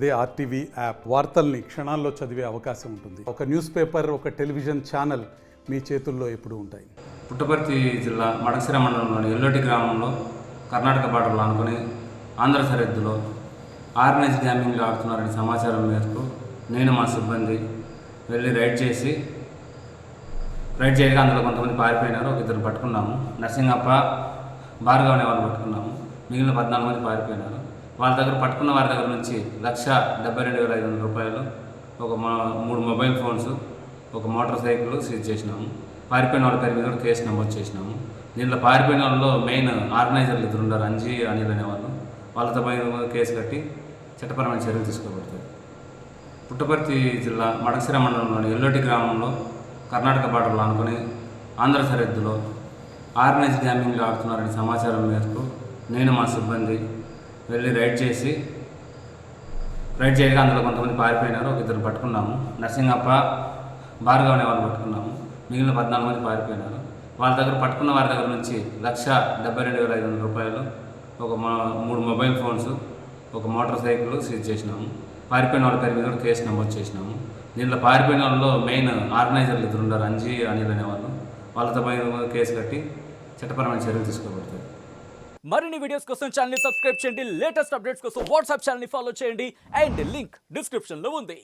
అదే RTV app వార్తల్ని క్షణాల్లో చదివే అవకాశం ఉంటుంది. ఒక న్యూస్ పేపర్, ఒక టెలివిజన్ ఛానల్ మీ చేతుల్లో ఎప్పుడూ ఉంటాయి. పుట్టపర్తి జిల్లా మడకశిర మండలంలోని ఎల్లోటి గ్రామంలో కర్ణాటక బార్డర్లో ఆనుకొని ఆంధ్ర సరిహద్దులో ఆర్గనైజ్ గ్యామింగ్లో ఆడుతున్నారని సమాచారం మేరకు నేను మా సిబ్బంది వెళ్ళి రైడ్ చేయగా అందులో కొంతమంది పారిపోయినారు. ఒక ఇద్దరు పట్టుకున్నాము. నర్సింగప్ప, భార్గవ్ అనే వాళ్ళు పట్టుకున్నాము. మిగిలిన 14 మంది పారిపోయినారు. వాళ్ళ దగ్గర పట్టుకున్న వారి దగ్గర నుంచి 1,72,500 రూపాయలు, ఒక 3 మొబైల్ ఫోన్స్, ఒక మోటార్ సైకిల్ సీజ్ చేసినాము. పారిపోయిన వాళ్ళ పేరు మీద కూడా కేసు నమోదు చేసినాము. దీంట్లో పారిపోయిన వాళ్ళలో మెయిన్ ఆర్గనైజర్లు ఇద్దరు ఉన్నారు, అంజీ, అనిల్ అనేవాళ్ళు. వాళ్ళతో పైన కేసు కట్టి చట్టపరమైన చర్యలు తీసుకోబడతాయి. పుట్టపర్తి జిల్లా మడకశిర మండలంలోని ఎల్లోటి గ్రామంలో కర్ణాటక బార్డర్లో ఆనుకొని ఆంధ్ర సరిహద్దులో ఆర్గనైజ్ గ్యామింగ్లో ఆడుతున్నారని సమాచారం మేరకు నేను మా సిబ్బంది వెళ్ళి రైడ్ చేయగా అందులో కొంతమంది పారిపోయినారు. ఒక ఇద్దరు పట్టుకున్నాము. నర్సింగప్ప, భార్గవ్ అనే వాళ్ళు పట్టుకున్నాము. మిగిలిన 14 మంది పారిపోయినారు. వాళ్ళ దగ్గర పట్టుకున్న వారి దగ్గర నుంచి 1,72,500 రూపాయలు, ఒక 3 మొబైల్ ఫోన్స్, ఒక మోటార్ సైకిల్ సీజ్ చేసినాము. పారిపోయిన వాళ్ళ పేరు మీద కూడా కేసు నమోదు చేసినాము. దీంట్లో పారిపోయిన వాళ్ళలో మెయిన్ ఆర్గనైజర్లు ఇద్దరు ఉన్నారు, అంజీ, అనిల్ అనేవాళ్ళు. వాళ్ళతో పైన కేసు కట్టి చట్టపరమైన చర్యలు తీసుకోబడతాయి. మరిన్ని వీడియోస్ కోసం ఛానల్ ని సబ్స్క్రైబ్ చేయండి. లేటెస్ట్ అప్డేట్స్ కోసం వాట్సాప్ ఛానల్ ని ఫాలో చేయండి. అండ్ లింక్ డిస్క్రిప్షన్ లో ఉంది.